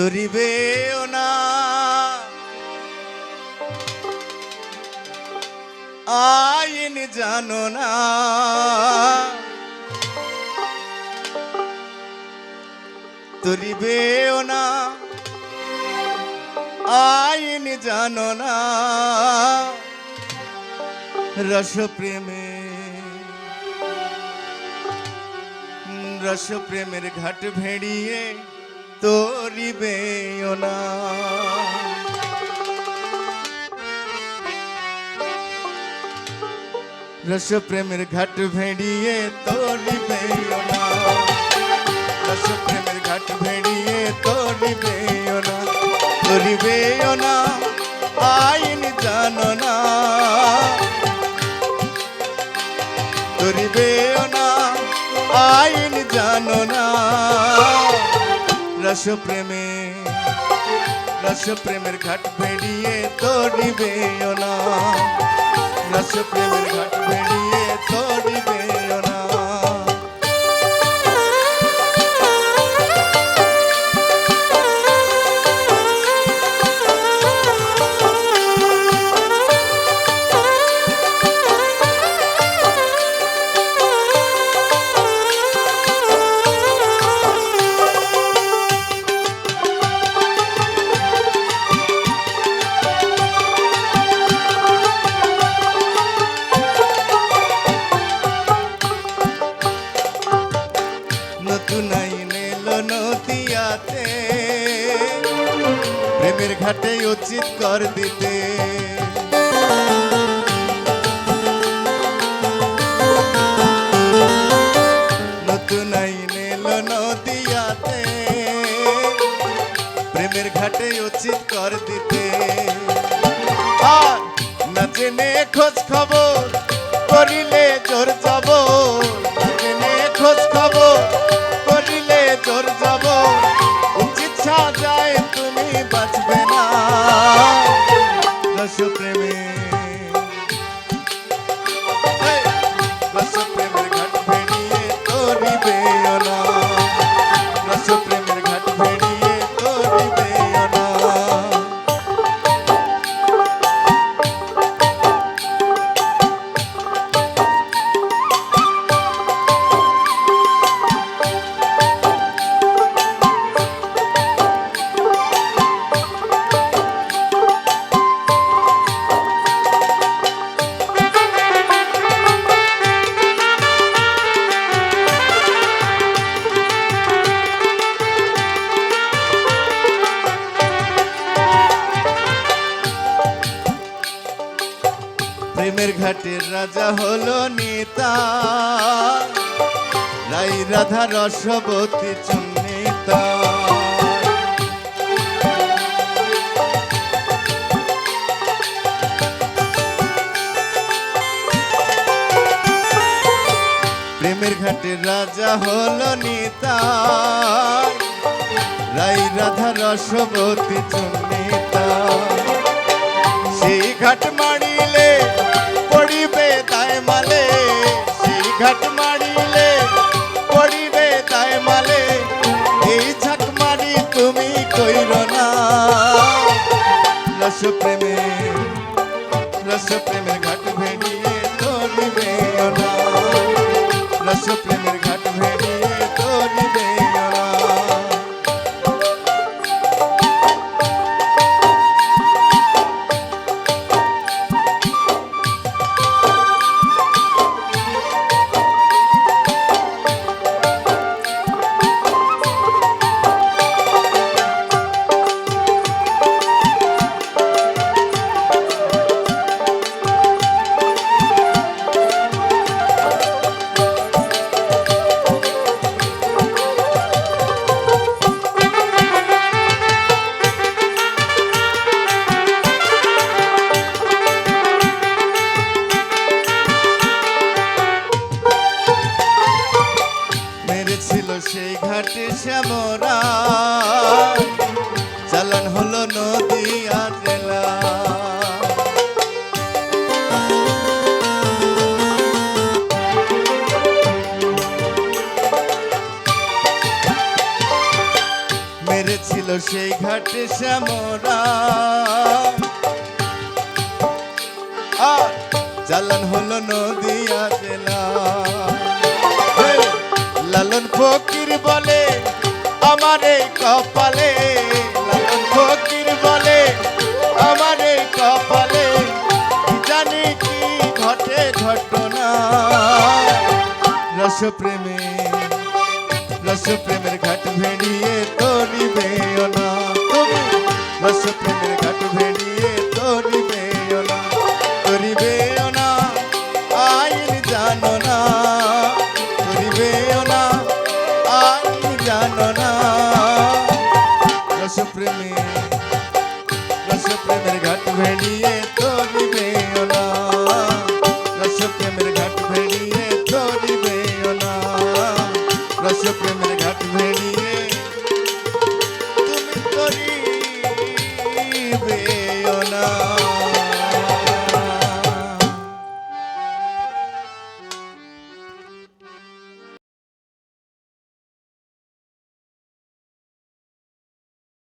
তরিবেও না আইন জানো না, তরিবেও না আইন জানো না, রস প্রেমে রস প্রেমের ঘাট ভেড়িয়ে তরিবেও না। রস প্রেমের ঘাট ভেড়িয়ে তরিবেও না, রস প্রেমের ঘাট ভেড়িয়ে তরিবেও না, তরিবেও না আইন জানো না, তরিবেও না আইন জানো না, রস প্রেমের ঘাট ভেড়িয়ে তরিবেও না, রস প্রেমের ঘাট ভেড়িয়ে তরিবেও না। নদিয়াতে প্রেমের ঘাটে উচিত কর দিতে, নতুন আইন এলো নদিয়াতে প্রেমের ঘাটে উচিত কর দিতে, আর না জেনে খোঁজ খবর করিলে চোর যাব, না জেনে খোঁজ খবর করিলে চোর যাব, উচিত সাজায় তুমি বাঁচবে না, রস প্রেমে রস প্রেমের ঘাট ভেড়িয়ে তরিবেও না, রস প্রেমের ঘাট ভেড়িয়ে তরিবেও না। প্রেমের ঘাটের রাজা হলো নেতা, রাই রাধা রসবতী চন্নিতা, প্রেমের ঘাটের রাজা হলো নেতা, রাই রাধা রসবতী চন্নিতা, সেই ঘাট মারিলে পড়িবে তাই মালে, সেই ঘাট মারিলে পড়িবে তাই মালে, এই ঝাঁক মারি তুমি কইর না, রস প্রেমের ঘাট ভেড়িয়ে তরিবেও না, রস প্রেমের ঘাট ভেড়িয়ে তরিবেও না। সেই ঘাটে শ্যামরা চালান হলো নদিয়া জেলা, মেরেছিল সেই ঘাটে শ্যামরা আর চালান হলো নদিয়া জেলা লালন ফকির বলে আমার এই কপালে লালন ফকির বলে আমার এই কপালে জানি কি ঘটে ঘটনা রসপ্রেমের ঘাট ভেড়িয়ে তরিবেও না তুমি রসপ্রেমের ঘাট ভেড়িয়ে তরিবেও না আইন জানো না তরিবেও না আইন জানো না রসপ্রেমের ঘাট ভেড়িয়ে তরিবেও না রসপ্রেমের ঘাট ভেড়িয়ে তরিবেও না রসপ্রেমের ঘাট ভেড়িয়ে তুমি তরিবে